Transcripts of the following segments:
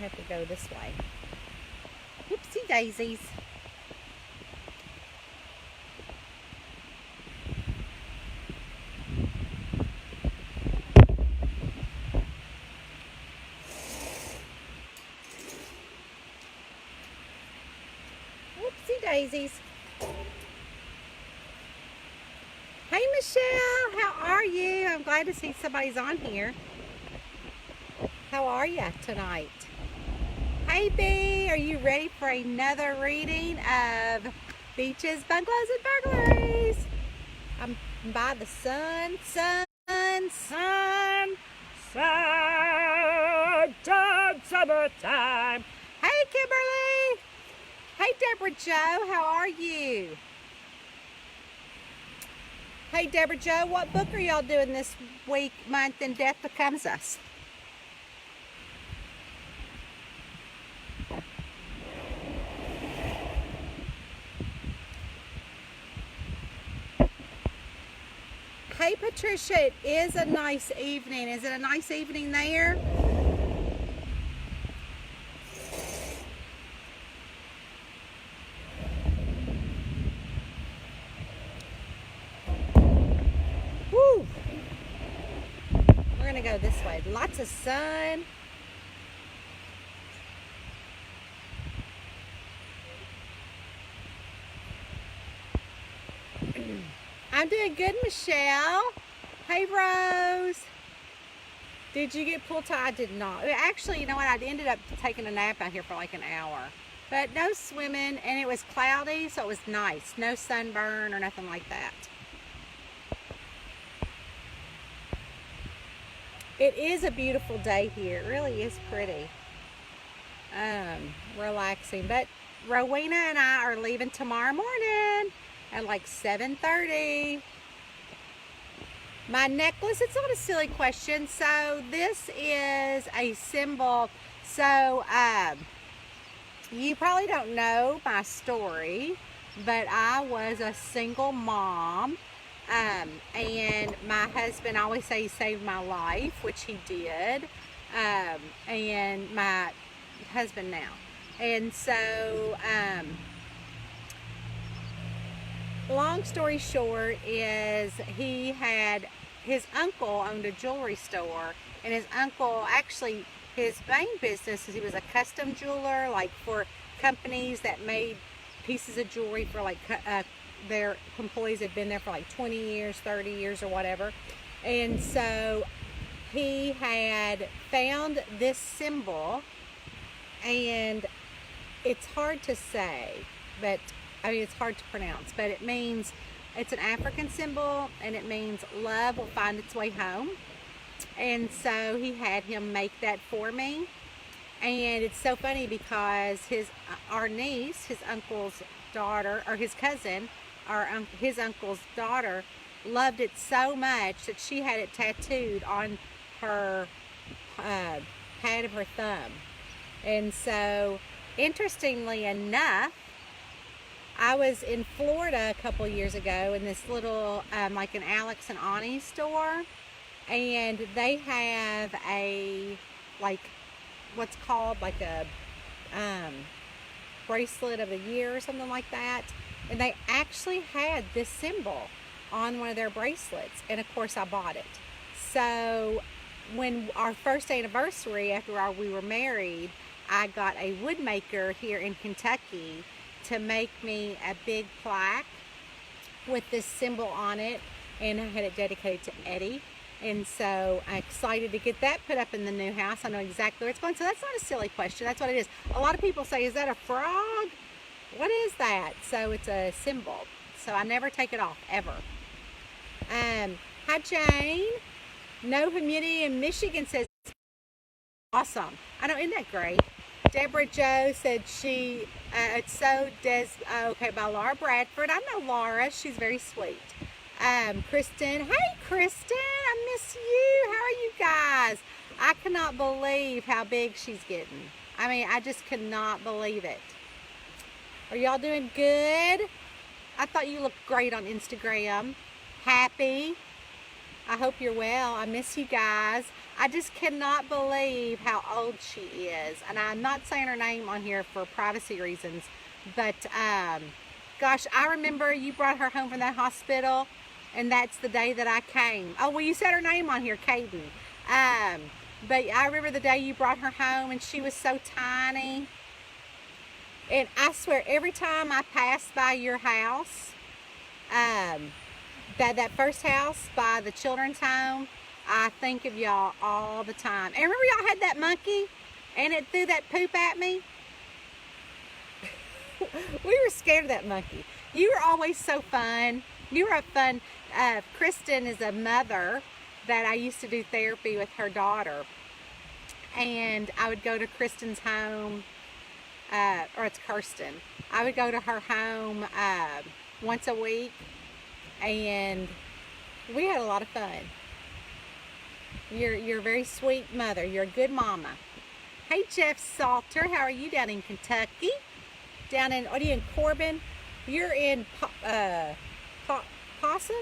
have to go this way. Whoopsie daisies. Whoopsie daisies. Hey Michelle, how are you? I'm glad to see somebody's on here. How are you tonight? Hey B, are you ready for another reading of Beaches, Bungalows, and Burglaries? I'm by the sun, summertime. Hey Kimberly. Hey Deborah Jo, how are you? Hey Deborah Jo, what book are y'all doing this week, month, and Death Becomes Us? Hey Patricia, it is a nice evening. Is it a nice evening there? Woo! We're gonna go this way. Lots of sun. I'm doing good, Michelle. Hey, Rose. Did you get pool time? I did not. Actually, you know what? I ended up taking a nap out here for like an hour. But no swimming, and it was cloudy, so it was nice. No sunburn or nothing like that. It is a beautiful day here. It really is pretty. Relaxing. But Rowena and I are leaving tomorrow morning at like 7:30. My necklace, it's not a silly question. So this is a symbol. So you probably don't know my story, but I was a single mom. And my husband, I always say he saved my life, which he did. And my husband now. And so, long story short is his uncle owned a jewelry store, and his uncle actually, his main business is he was a custom jeweler, like for companies that made pieces of jewelry for like their employees had been there for like 20 years, 30 years or whatever. And so he had found this symbol, and it's hard to say, but I mean, it's hard to pronounce, but it means, it's an African symbol, and it means love will find its way home. And so he had him make that for me. And it's so funny because our niece, his uncle's daughter, or his cousin, his uncle's daughter, loved it so much that she had it tattooed on her pad of her thumb. And so, interestingly enough, I was in Florida a couple years ago in this little, like an Alex and Ani store, and they have a, like, what's called like a bracelet of the year or something like that, and they actually had this symbol on one of their bracelets, and of course I bought it. So when our first anniversary after we were married, I got a woodmaker here in Kentucky to make me a big plaque with this symbol on it, and I had it dedicated to Eddie. And so I'm excited to get that put up in the new house. I know exactly where it's going. So that's not a silly question. That's what it is. A lot of people say, is that a frog? What is that? So it's a symbol. So I never take it off, ever. Hi, Jane. No humidity in Michigan says, awesome. I know, isn't that great? Deborah Jo said it's so okay, by Laura Bradford. I know Laura. She's very sweet. Kristen. Hey, Kristen. I miss you. How are you guys? I cannot believe how big she's getting. I mean, I just cannot believe it. Are y'all doing good? I thought you looked great on Instagram. Happy. I hope you're well. I miss you guys. I just cannot believe how old she is. And I'm not saying her name on here for privacy reasons, but gosh, I remember you brought her home from that hospital, and that's the day that I came. Oh, well, you said her name on here, Kaden. But I remember the day you brought her home, and she was so tiny. And I swear, every time I pass by your house, that first house by the children's home, I think of y'all all the time. And remember y'all had that monkey, and it threw that poop at me? We were scared of that monkey. You were always so fun. You were a fun. Kristen is a mother that I used to do therapy with her daughter. And I would go to Kristen's home, or it's Kirsten. I would go to her home once a week, and we had a lot of fun. You're a very sweet mother. You're a good mama. Hey, Jeff Salter, how are you down in Kentucky? Down in, what are you in, Corbin? You're in Possum?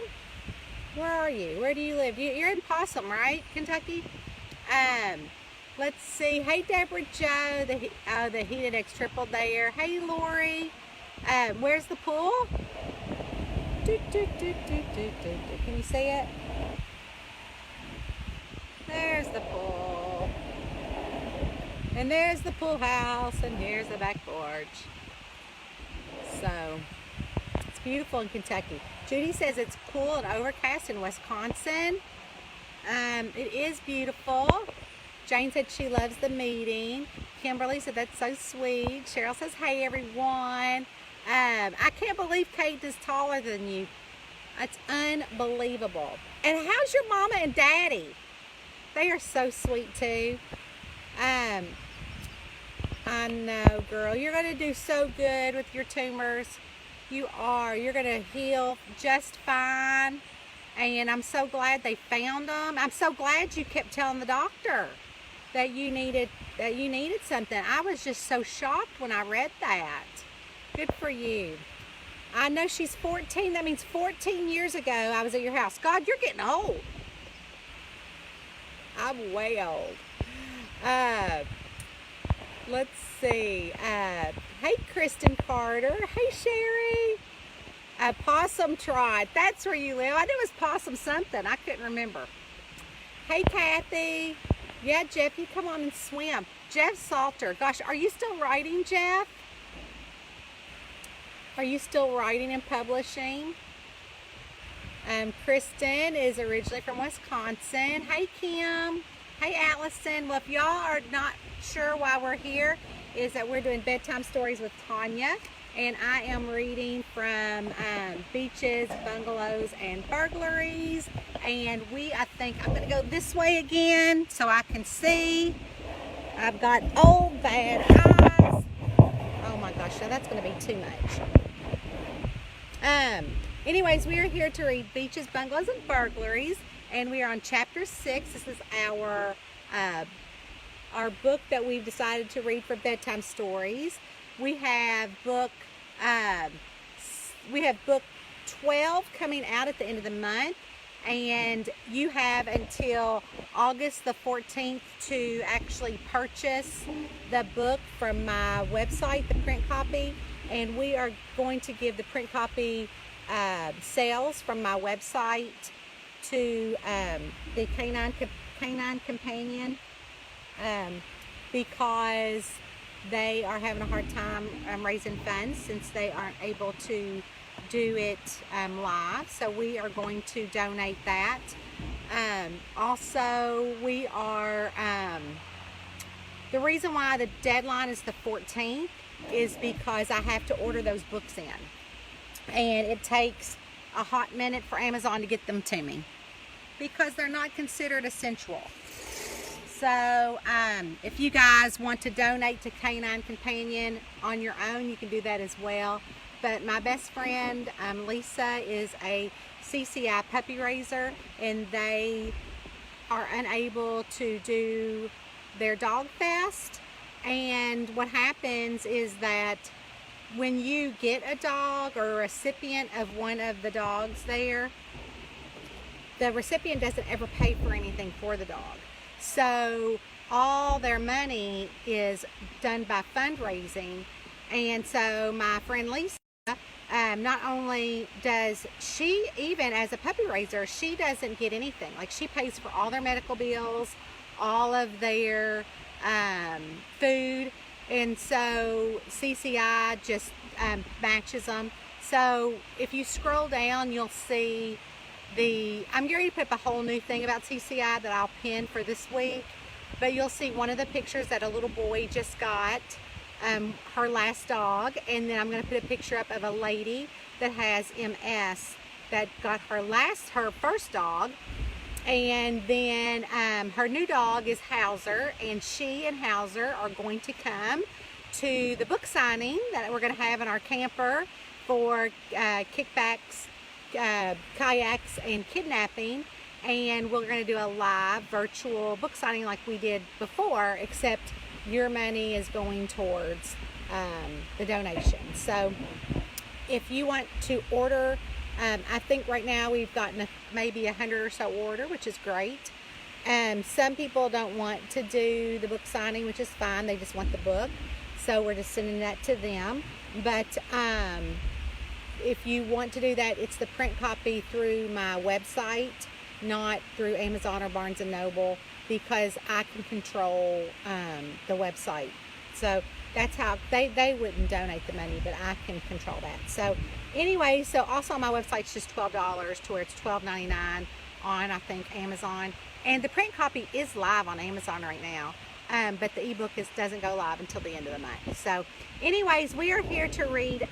Where are you? Where do you live? You're in Possum, right? Kentucky? Let's see. Hey, Deborah Joe, the Heated X Triple there. Hey, Lori. Where's the pool? Can you see it? There's the pool. And there's the pool house, and here's the back porch. So, it's beautiful in Kentucky. Judy says it's cool and overcast in Wisconsin. It is beautiful. Jane said she loves the meeting. Kimberly said that's so sweet. Cheryl says, hey, everyone. I can't believe Kate is taller than you. It's unbelievable. And how's your mama and daddy? They are so sweet, too. I know, girl. You're going to do so good with your tumors. You are. You're going to heal just fine. And I'm so glad they found them. I'm so glad you kept telling the doctor that you needed something. I was just so shocked when I read that. Good for you. I know she's 14. That means 14 years ago I was at your house. God, you're getting old. I'm way old. Let's see. Hey, Kristen Carter. Hey, Sherry. Possum Trot. That's where you live. I knew it was Possum something. I couldn't remember. Hey, Kathy. Yeah, Jeff, you come on and swim. Jeff Salter. Gosh, are you still writing, Jeff? Are you still writing and publishing? Kristen is originally from Wisconsin. Hey, Kim. Hey, Allison. Well, if y'all are not sure why we're here, is that we're doing bedtime stories with Tonya, and I am reading from Beaches, Bungalows, and Burglaries. And I think I'm going to go this way again so I can see. I've got old bad eyes. Oh my gosh, now that's going to be too much. Anyways, we are here to read Beaches, Bungalows, and Burglaries, and we are on chapter 6. This is our book that we've decided to read for bedtime stories. We have book 12 coming out at the end of the month, and you have until August the 14th to actually purchase the book from my website, the print copy, and we are going to give the print copy sales from my website to the Canine Companion because they are having a hard time raising funds since they aren't able to do it live. So we are going to donate that. Also, we are, the reason why the deadline is the 14th is because I have to order those books in. And it takes a hot minute for Amazon to get them to me because they're not considered essential. So if you guys want to donate to Canine Companion on your own, you can do that as well. But my best friend, Lisa, is a CCI puppy raiser, and they are unable to do their dog fast. And what happens is that when you get a dog or a recipient of one of the dogs there, the recipient doesn't ever pay for anything for the dog. So all their money is done by fundraising. And so my friend Lisa, not only does she, even as a puppy raiser, she doesn't get anything. Like, she pays for all their medical bills, all of their food, and so CCI just matches them. So if you scroll down, you'll see I'm getting ready to put up a whole new thing about CCI that I'll pin for this week, but you'll see one of the pictures that a little boy just got her last dog, and then I'm going to put a picture up of a lady that has MS that got her first dog, and then her new dog is Hauser, and she and Hauser are going to come to the book signing that we're going to have in our camper for kickbacks, kayaks, and kidnapping. And we're going to do a live virtual book signing like we did before, except your money is going towards the donation. So if you want to order, I think right now we've gotten maybe 100 or so order, which is great. Some people don't want to do the book signing, which is fine. They just want the book. So we're just sending that to them. But if you want to do that, it's the print copy through my website, not through Amazon or Barnes & Noble, because I can control the website. So that's how they wouldn't donate the money, but I can control that. So anyway, so also on my website it's just $12 to where it's $12.99 on, I think, Amazon. And the print copy is live on Amazon right now. But the ebook doesn't go live until the end of the month. So anyways, we are here to read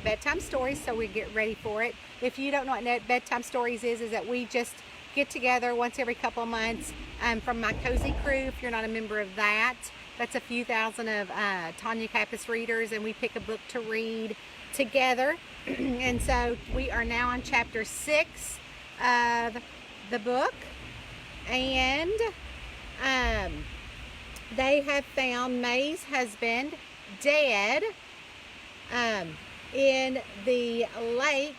bedtime stories, so we get ready for it. If you don't know what bedtime stories is that we just get together once every couple of months from my cozy crew. If you're not a member of that, that's a few thousand of Tonya Campus readers, and we pick a book to read together. And so we are now on chapter 6 of the book, and they have found May's husband dead in the lake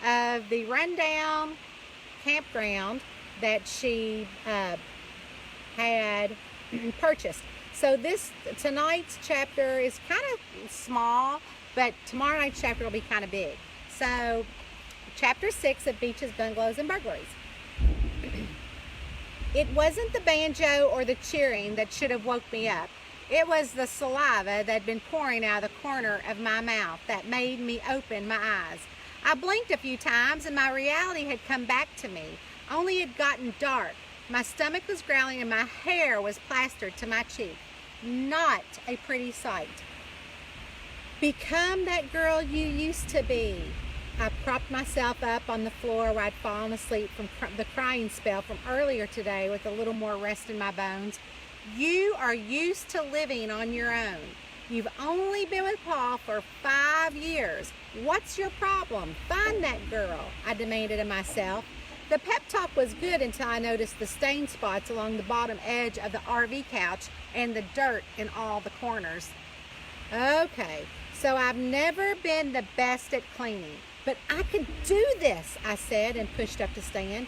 of the rundown campground that she had purchased. So tonight's chapter is kind of small, but tomorrow night's chapter will be kind of big. So chapter 6 of Beaches, Bungalows, and Burglaries. It wasn't the banjo or the cheering that should have woke me up. It was the saliva that had been pouring out of the corner of my mouth that made me open my eyes. I blinked a few times and my reality had come back to me, only it had gotten dark. My stomach was growling and my hair was plastered to my cheek. Not a pretty sight. Become that girl you used to be. I propped myself up on the floor where I'd fallen asleep from the crying spell from earlier today with a little more rest in my bones. You are used to living on your own. You've only been with Paul for 5 years. What's your problem? Find that girl, I demanded of myself. The pep talk was good until I noticed the stain spots along the bottom edge of the RV couch and the dirt in all the corners. Okay, so I've never been the best at cleaning, but I can do this, I said, and pushed up to stand.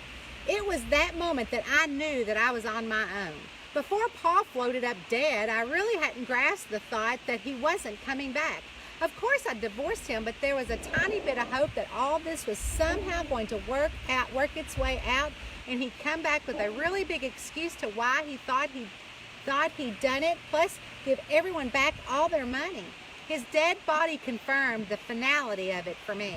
It was that moment that I knew that I was on my own. Before Paul floated up dead, I really hadn't grasped the thought that he wasn't coming back. Of course, I divorced him, but there was a tiny bit of hope that all this was somehow going to work its way out, and he'd come back with a really big excuse to why he thought he'd done it, plus give everyone back all their money. His dead body confirmed the finality of it for me.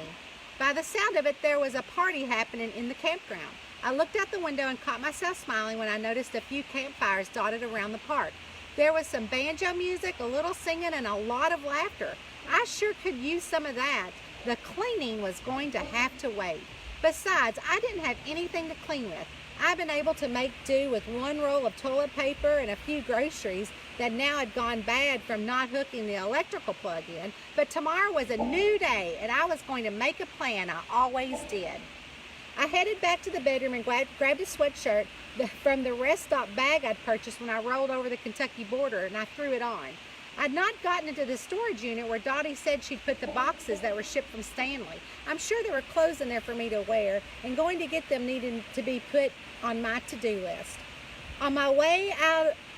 By the sound of it, there was a party happening in the campground. I looked out the window and caught myself smiling when I noticed a few campfires dotted around the park. There was some banjo music, a little singing, and a lot of laughter. I sure could use some of that. The cleaning was going to have to wait. Besides, I didn't have anything to clean with. I've been able to make do with one roll of toilet paper and a few groceries that now had gone bad from not hooking the electrical plug in, but tomorrow was a new day and I was going to make a plan. I always did. I headed back to the bedroom and grabbed a sweatshirt from the rest stop bag I'd purchased when I rolled over the Kentucky border, and I threw it on. I'd not gotten into the storage unit where Dottie said she'd put the boxes that were shipped from Stanley. I'm sure there were clothes in there for me to wear, and going to get them needed to be put on my to-do list. On my way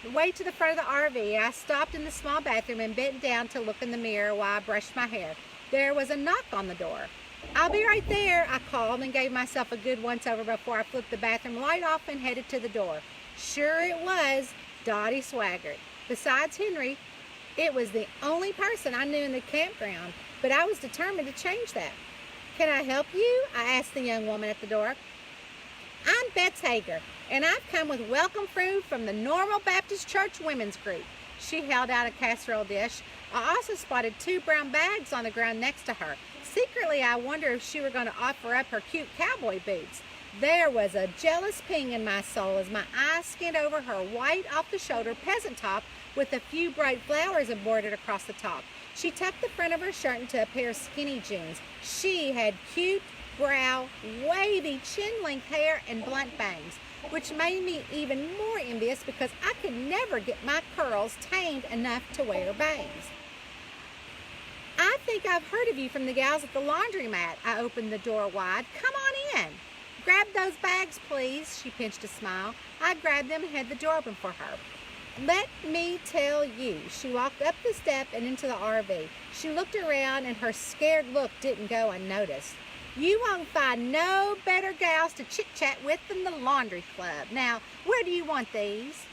to the front of the RV, I stopped in the small bathroom and bent down to look in the mirror while I brushed my hair. There was a knock on the door. "I'll be right there," I called and gave myself a good once-over before I flipped the bathroom light off and headed to the door. Sure it was Dottie Swaggart. Besides Henry, it was the only person I knew in the campground, but I was determined to change that. "Can I help you?" I asked the young woman at the door. "I'm Bets Hager, and I've come with welcome food from the Normal Baptist Church Women's Group." She held out a casserole dish. I also spotted 2 brown bags on the ground next to her. Secretly, I wondered if she were going to offer up her cute cowboy boots. There was a jealous ping in my soul as my eyes skimmed over her white off-the-shoulder peasant top with a few bright flowers embroidered across the top. She tucked the front of her shirt into a pair of skinny jeans. She had cute brow, wavy chin-length hair, and blunt bangs, which made me even more envious because I could never get my curls tamed enough to wear bangs. "I think I've heard of you from the gals at the laundromat." I opened the door wide. "Come on in." "Grab those bags, please." She pinched a smile. I grabbed them and had the door open for her. "Let me tell you." She walked up the step and into the RV. She looked around and her scared look didn't go unnoticed. "You won't find no better gals to chit-chat with than the laundry club. Now, where do you want these?"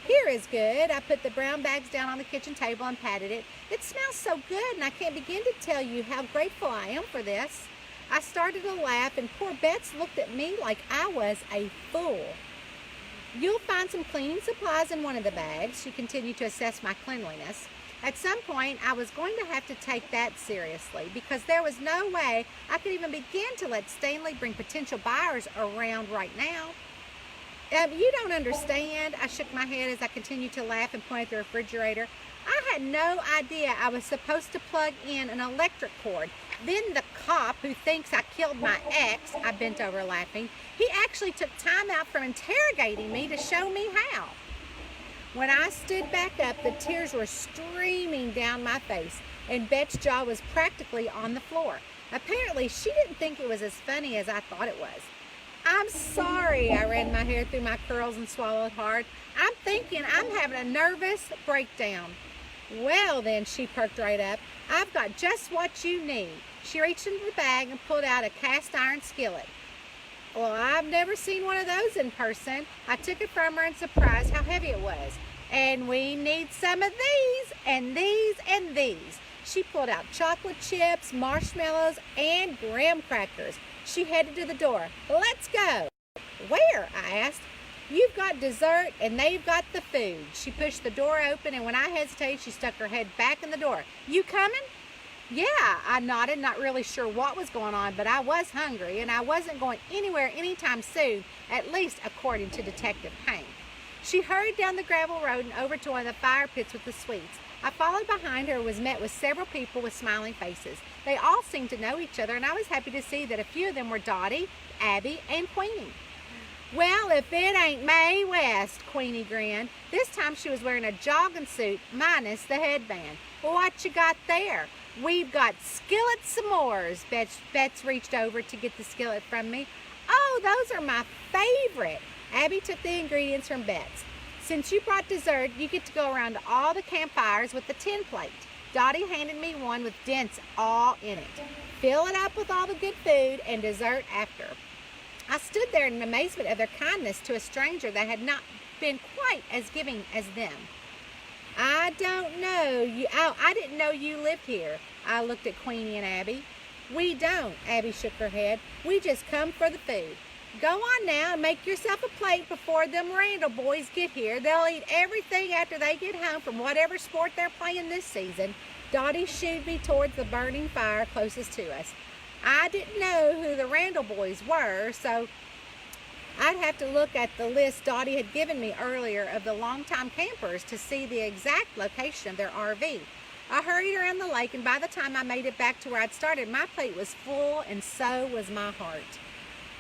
"Here is good." I put the brown bags down on the kitchen table and patted it. "It smells so good, and I can't begin to tell you how grateful I am for this." I started to laugh, and poor Bets looked at me like I was a fool. "You'll find some cleaning supplies in one of the bags." She continued to assess my cleanliness. At some point, I was going to have to take that seriously because there was no way I could even begin to let Stanley bring potential buyers around right now. You don't understand." I shook my head as I continued to laugh and point at the refrigerator. "I had no idea I was supposed to plug in an electric cord. Then the cop who thinks I killed my ex," I bent over laughing, "he actually took time out from interrogating me to show me how." When I stood back up, the tears were streaming down my face, and Bet's jaw was practically on the floor. Apparently, she didn't think it was as funny as I thought it was. "I'm sorry." I ran my hair through my curls and swallowed hard. "I'm thinking I'm having a nervous breakdown." "Well then," she perked right up, "I've got just what you need." She reached into the bag and pulled out a cast iron skillet. "Well, I've never seen one of those in person." I took it from her in surprise how heavy it was. "And we need some of these, and these, and these." She pulled out chocolate chips, marshmallows, and graham crackers. She headed to the door. "Let's go." "Where?" I asked. "You've got dessert, and they've got the food." She pushed the door open, and when I hesitated, she stuck her head back in the door. "You coming?" "Yeah," I nodded, not really sure what was going on, but I was hungry, and I wasn't going anywhere anytime soon, at least according to Detective Hank. She hurried down the gravel road and over to one of the fire pits with the sweets. I followed behind her and was met with several people with smiling faces. They all seemed to know each other, and I was happy to see that a few of them were Dottie, Abby, and Queenie. "Well, if it ain't Mae West," Queenie grinned. This time she was wearing a jogging suit minus the headband. "What you got there?" "We've got skillet s'mores." Bets reached over to get the skillet from me. "Oh, those are my favorite." Abby took the ingredients from Bets. "Since you brought dessert, you get to go around to all the campfires with the tin plate." Dottie handed me one with dents all in it. "Fill it up with all the good food and dessert after." I stood there in amazement of their kindness to a stranger that had not been quite as giving as them. "I don't know you. Oh, I didn't know you lived here." I looked at Queenie and Abby. "We don't." Abby shook her head. "We just come for the food." "Go on now and make yourself a plate before them Randall boys get here. They'll eat everything after they get home from whatever sport they're playing this season." Dottie shooed me towards the burning fire closest to us. I didn't know who the Randall boys were, so I'd have to look at the list Dottie had given me earlier of the longtime campers to see the exact location of their RV. I hurried around the lake, and by the time I made it back to where I'd started, my plate was full, and so was my heart.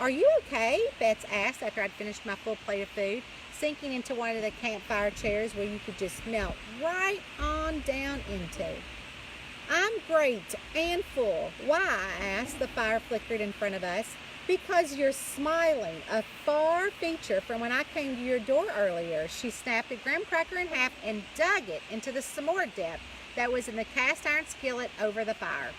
"Are you okay?" Bets asked after I'd finished my full plate of food, sinking into one of the campfire chairs where you could just melt right on down into. "I'm great and full." "Why?" I asked. The fire flickered in front of us. "Because you're smiling, a far feature from when I came to your door earlier." She snapped a graham cracker in half and dug it into the s'more dip that was in the cast iron skillet over the fire.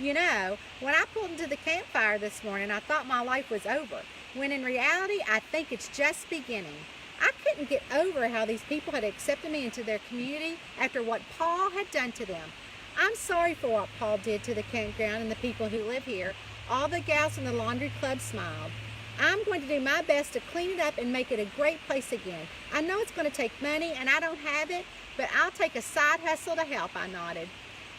"You know, when I pulled into the campfire this morning, I thought my life was over, when in reality, I think it's just beginning. I couldn't get over how these people had accepted me into their community after what Paul had done to them. I'm sorry for what Paul did to the campground and the people who live here." All the gals in the laundry club smiled. "I'm going to do my best to clean it up and make it a great place again. I know it's going to take money and I don't have it, but I'll take a side hustle to help," I nodded.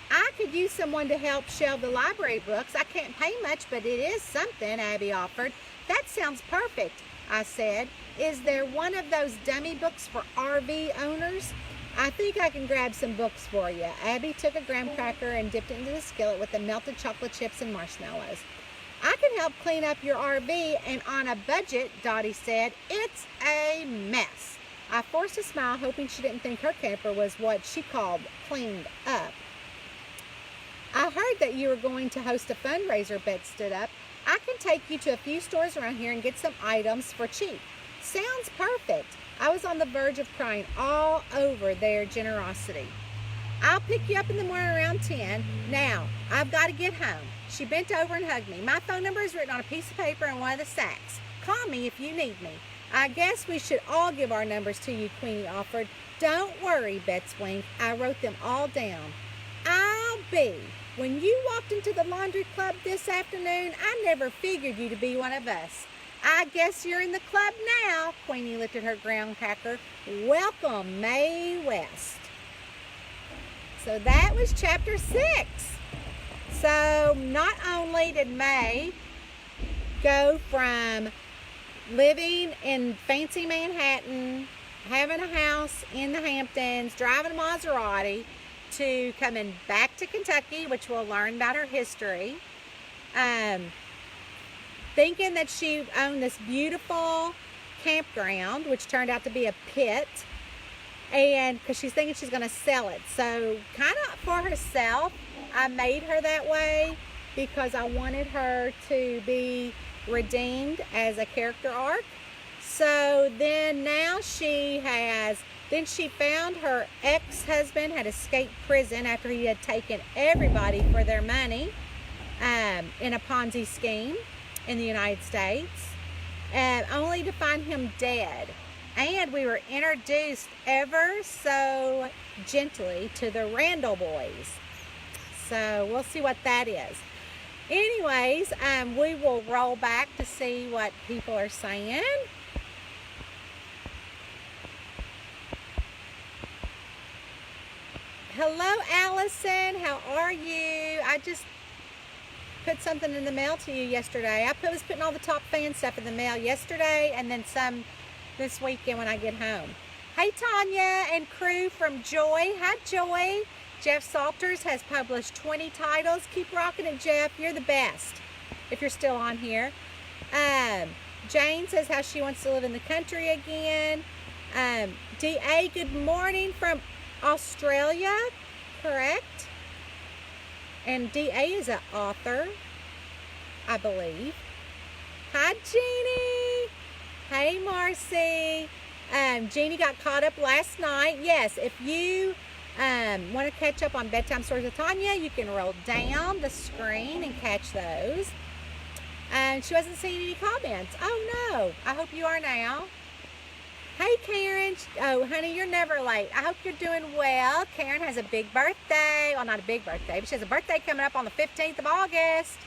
"I could use someone to help shelve the library books. I can't pay much, but it is something," Abby offered. "That sounds perfect," I said. "Is there one of those dummy books for RV owners?" "I think I can grab some books for you." Abby took a graham cracker and dipped it into the skillet with the melted chocolate chips and marshmallows. "I can help clean up your RV, and on a budget," Dottie said. "It's a mess." I forced a smile, hoping she didn't think her camper was what she called cleaned up. "I heard that you were going to host a fundraiser," Bet stood up. "I can take you to a few stores around here and get some items for cheap." "Sounds perfect." I was on the verge of crying all over their generosity. "I'll pick you up in the morning around 10. Now, I've got to get home." She bent over and hugged me. "My phone number is written on a piece of paper in one of the sacks. Call me if you need me." "I guess we should all give our numbers to you," Queenie offered. "Don't worry," Bets winked. "I wrote them all down." "I'll be. When you walked into the laundry club this afternoon, I never figured you to be one of us." "I guess you're in the club now." Queenie lifted her graham cracker. "Welcome, Mae West." So that was chapter 6. So not only did Mae go from living in fancy Manhattan, having a house in the Hamptons, driving a Maserati, to coming back to Kentucky, which we'll learn about her history, thinking that she owned this beautiful campground, which turned out to be a pit, and because she's thinking she's going to sell it. So kind of for herself, I made her that way because I wanted her to be redeemed as a character arc. So then now she found her ex-husband had escaped prison after he had taken everybody for their money in a Ponzi scheme in the United States, only to find him dead. And we were introduced ever so gently to the Randall boys. So we'll see what that is. Anyways, we will roll back to see what people are saying. Hello, Allison. How are you? I just put something in the mail to you yesterday. I was putting all the Top Fan stuff in the mail yesterday and then some this weekend when I get home. Hey, Tonya and crew from Joy. Hi, Joy. Jeff Salters has published 20 titles. Keep rocking it, Jeff. You're the best, if you're still on here. Jane says how she wants to live in the country again. D.A., good morning from Australia, correct? And D.A. is an author, I believe. Hi, Jeannie. Hey, Marcy. Jeannie got caught up last night. Yes, if you want to catch up on Bedtime Stories with Tonya, you can roll down the screen and catch those. She wasn't seeing any comments. Oh, no. I hope you are now. Hey, Karen. Oh, honey, you're never late. I hope you're doing well. Karen has a big birthday. Well, not a big birthday, but she has a birthday coming up on the 15th of August.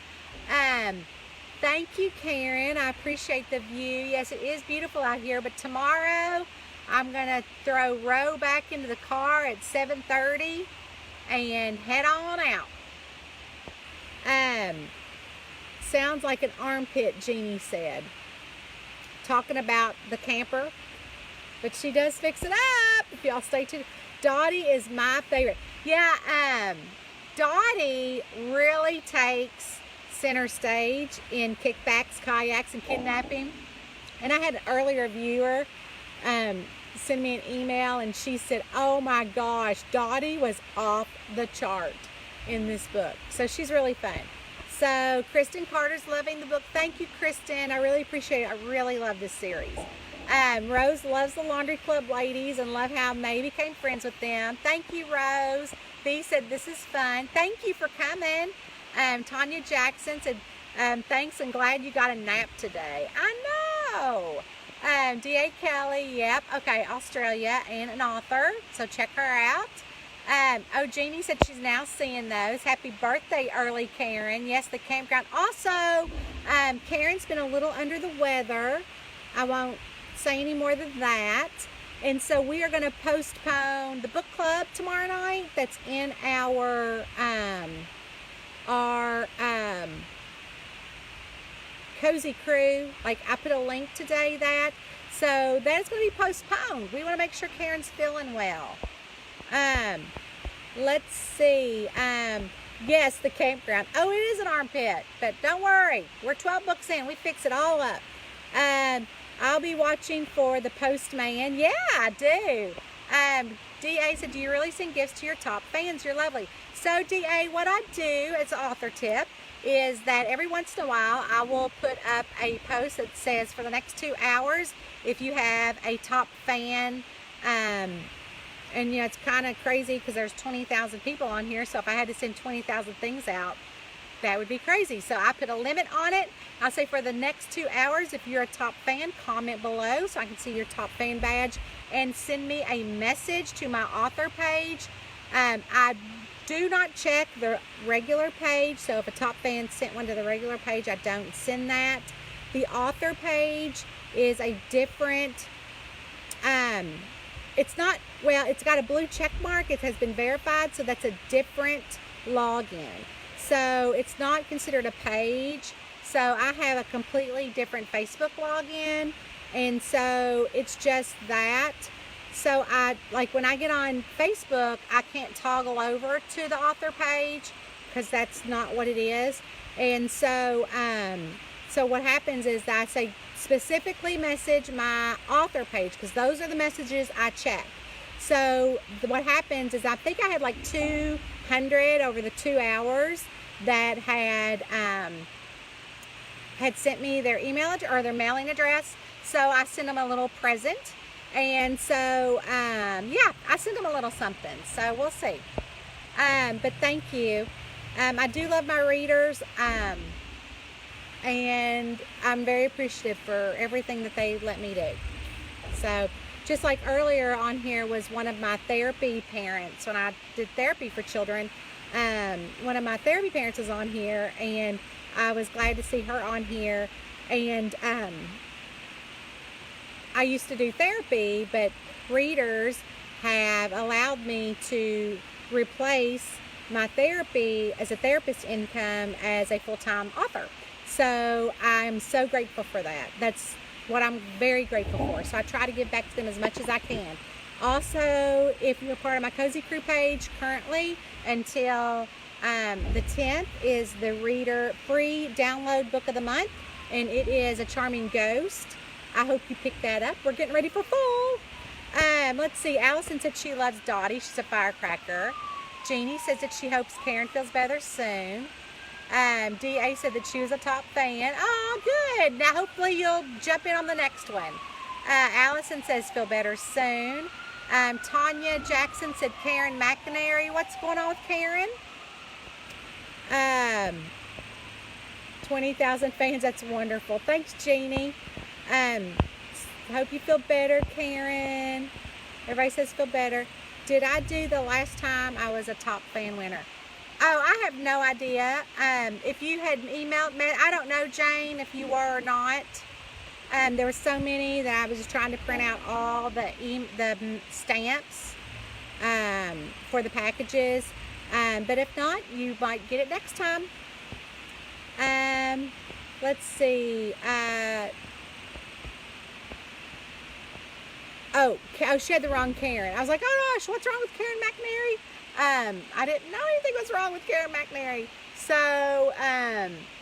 Thank you, Karen. I appreciate the view. Yes, it is beautiful out here, but tomorrow I'm going to throw Ro back into the car at 7:30 and head on out. Sounds like an armpit, Jeannie said. Talking about the camper. But she does fix it up, if y'all stay tuned. Dottie is my favorite. Yeah, Dottie really takes center stage in kickbacks, kayaks, and kidnapping. And I had an earlier viewer send me an email, and she said, oh my gosh, Dottie was off the chart in this book. So she's really fun. So Kristen Carter's loving the book. Thank you, Kristen. I really appreciate it. I really love this series. Rose loves the Laundry Club ladies and love how May became friends with them. Thank you, Rose. B said, this is fun. Thank you for coming. Tonya Jackson said, thanks and glad you got a nap today. I know. D.A. Kelly, yep. Okay, Australia and an author. So check her out. Oh, Jeannie said she's now seeing those. Happy birthday, early Karen. Yes, the campground. Also, Karen's been a little under the weather. I won't say any more than that. And so we are going to postpone the book club tomorrow night. That's in our Cozy Crew. Like, I put a link today that. So that's going to be postponed. We want to make sure Karen's feeling well. Let's see. Yes, the campground. Oh, it is an armpit. But don't worry. We're 12 books in. We fix it all up. I'll be watching for the postman. Yeah, I do. D.A. said, do you really send gifts to your top fans? You're lovely. So, D.A., what I do as an author tip is that every once in a while I will put up a post that says for the next 2 hours, if you have a top fan, and you know, it's kind of crazy because there's 20,000 people on here, so if I had to send 20,000 things out, that would be crazy. So I put a limit on it. I'll say for the next 2 hours, if you're a top fan, comment below so I can see your top fan badge and send me a message to my author page. I do not check the regular page, so if a top fan sent one to the regular page, I don't send that. The author page is a different, it's not, well, it's got a blue check mark. It has been verified, so that's a different login. So it's not considered a page. So I have a completely different Facebook login, and so it's just that. So like when I get on Facebook, I can't toggle over to the author page because that's not what it is. And so, so what happens is that I say specifically message my author page because those are the messages I check. So what happens is I think I had like 200 over the 2 hours that had sent me their email address or their mailing address. So I send them a little present. And so, yeah, I send them a little something. So we'll see. But thank you. I do love my readers. And I'm very appreciative for everything that they let me do. So just like earlier on here was one of my therapy parents when I did therapy for children. One of my therapy parents is on here, and I was glad to see her on here. And I used to do therapy, but readers have allowed me to replace my therapy as a therapist income as a full-time author. So I'm so grateful for that. That's what I'm very grateful for. So I try to give back to them as much as I can. Also, if you're part of my Cozy Crew page currently, until the 10th is the reader free download book of the month, and it is A Charming Ghost. I hope you pick that up. We're getting ready for fall. Let's see. Allison said she loves Dottie. She's a firecracker. Jeannie says that she hopes Karen feels better soon. D.A. said that she was a top fan. Oh, good. Now, hopefully you'll jump in on the next one. Allison says feel better soon. Tonya Jackson said Karen McInerney. What's going on with Karen? 20,000 fans. That's wonderful. Thanks, Jeannie. Hope you feel better, Karen. Everybody says feel better. Did I do the last time I was a top fan winner? Oh, I have no idea. If you had emailed me, I don't know, Jane, if you were or not. There were so many that I was just trying to print out all the stamps for the packages. But if not, you might get it next time. Let's see. Oh, she had the wrong Karen. I was like, oh gosh, what's wrong with Karen McInerney? I didn't know anything was wrong with Karen McInerney. So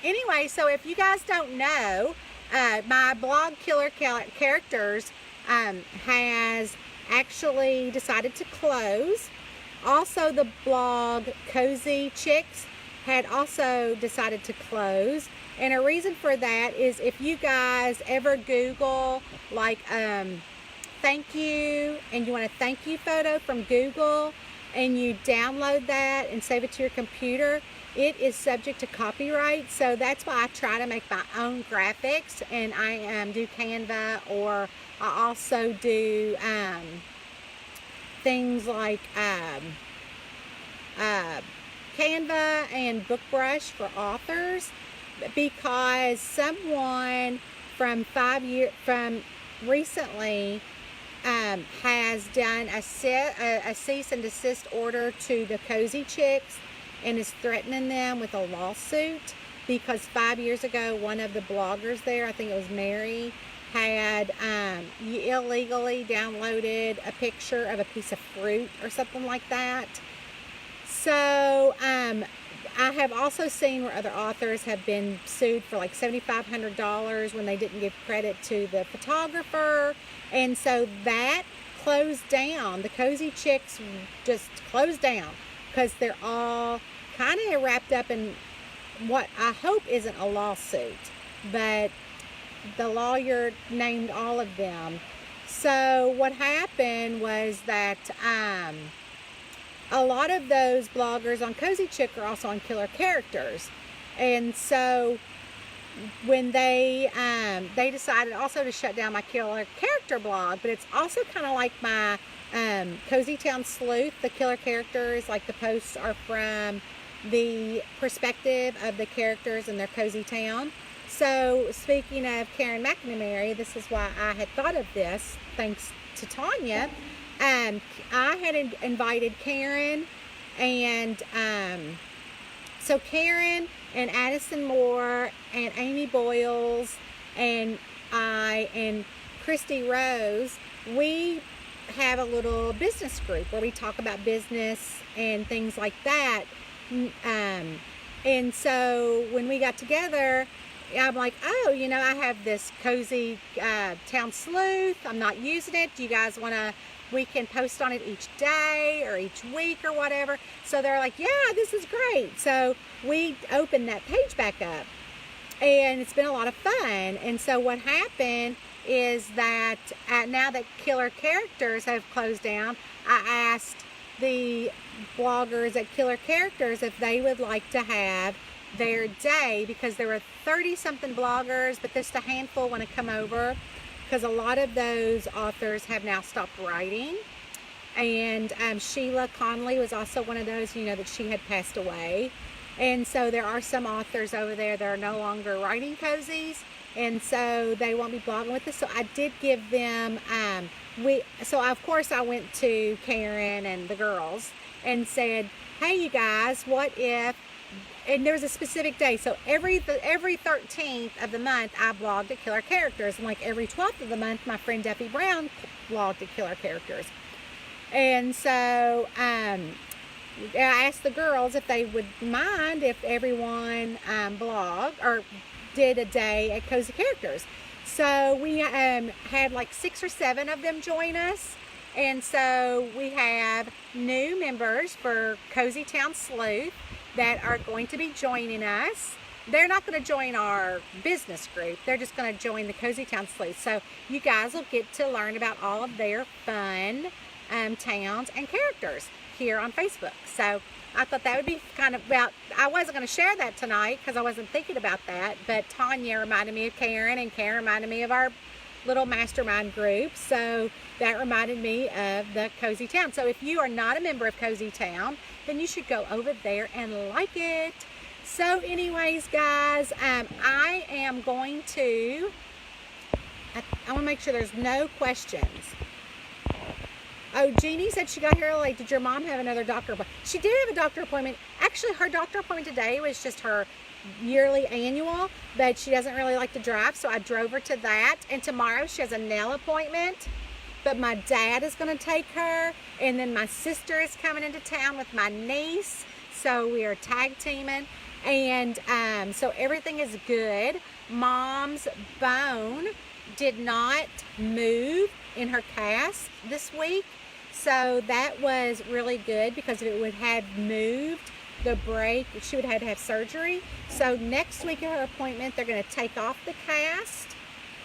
anyway, so if you guys don't know, my blog Killer Characters has actually decided to close. Also, the blog Cozy Chicks had also decided to close. And a reason for that is if you guys ever Google like thank you, and you want a thank you photo from Google, and you download that and save it to your computer, it is subject to copyright. So that's why I try to make my own graphics, and I do Canva, or I also do things like Canva and BookBrush for authors, because someone from recently has done a cease and desist order to the Cozy Chicks and is threatening them with a lawsuit, because 5 years ago one of the bloggers there, I think it was Mary, had illegally downloaded a picture of a piece of fruit or something like that. So I have also seen where other authors have been sued for like $7,500 when they didn't give credit to the photographer. And so that closed down. The Cozy Chicks just closed down because they're all kind of wrapped up in what I hope isn't a lawsuit, but the lawyer named all of them. So what happened was that a lot of those bloggers on Cozy Chick are also on Killer Characters. And so when they decided also to shut down my Killer Character blog, but it's also kind of like my Cozy Town Sleuth. The Killer Characters, like the posts are from the perspective of the characters in their cozy town. So speaking of Karen McNamara, this is why I had thought of this, thanks to Tonya. I had invited Karen, and so Karen and Addison Moore and Amy Boyles and I and Christy Rose, we have a little business group where we talk about business and things like that. And so when we got together, I'm like, oh, you know, I have this Cozy Town Sleuth. I'm not using it. Do you guys want to, we can post on it each day or each week or whatever. So they're like, yeah, this is great. So we opened that page back up, and it's been a lot of fun. And so what happened is that now that Killer Characters have closed down, I asked the bloggers at Killer Characters if they would like to have their day, because there were 30-something bloggers, but just a handful want to come over, because a lot of those authors have now stopped writing. And Sheila Conley was also one of those, you know, that she had passed away. And so there are some authors over there that are no longer writing cozies, and so they won't be blogging with us. So I did give them, so of course I went to Karen and the girls and said, hey, you guys, what if, and there's a specific day. So every 13th of the month, I blogged at Killer Characters. And like every 12th of the month, my friend Duffy Brown blogged at Killer Characters. And so I asked the girls if they would mind if everyone blogged or did a day at Cozy Characters. So we had like 6 or 7 of them join us. And so we have new members for Cozy Town Sleuth that are going to be joining us. They're not going to join our business group. They're just going to join the Cozy Town Sleuth. So you guys will get to learn about all of their fun towns and characters here on Facebook. So I thought that would be kind of about, I wasn't going to share that tonight because I wasn't thinking about that, but Tonya reminded me of Karen, and Karen reminded me of our little mastermind group. So that reminded me of the Cozy Town. So if you are not a member of Cozy Town, then you should go over there and like it. So anyways, guys, I am going to, I want to make sure there's no questions. Oh, Jeannie said she got here late. Did your mom have another doctor appointment? She did have a doctor appointment. Actually, her doctor appointment today was just her yearly annual, but she doesn't really like to drive, so I drove her to that. And tomorrow she has a nail appointment, but my dad is going to take her, and then my sister is coming into town with my niece, so we are tag teaming. And so everything is good. Mom's bone did not move in her cast this week, so that was really good, because if it would have moved the break, she would have had to have surgery. So next week at her appointment, they're going to take off the cast,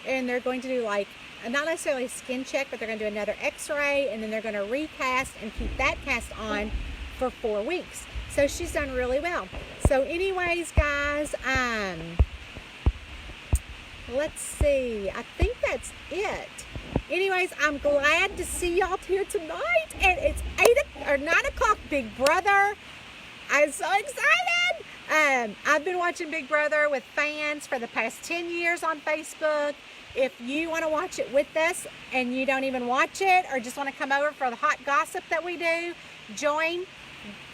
and they're going to do like, not necessarily a skin check, but they're going to do another x-ray, and then they're going to recast and keep that cast on for 4 weeks. So she's done really well. So anyways, guys, let's see, I think that's it. Anyways, I'm glad to see y'all here tonight, and it's 9 o'clock, Big Brother. I'm so excited. I've been watching Big Brother with fans for the past 10 years on Facebook. If you want to watch it with us and you don't even watch it, or just want to come over for the hot gossip that we do, join.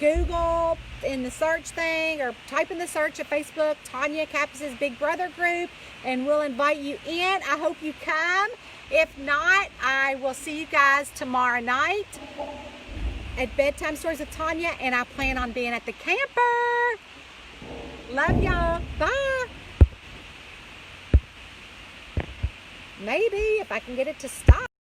Google in the search thing, or type in the search at Facebook, Tonya Kappas' Big Brother group, and we'll invite you in. I hope you come. If not, I will see you guys tomorrow night at Bedtime Stories with Tonya, and I plan on being at the camper. Love y'all. Bye. Maybe if I can get it to stop.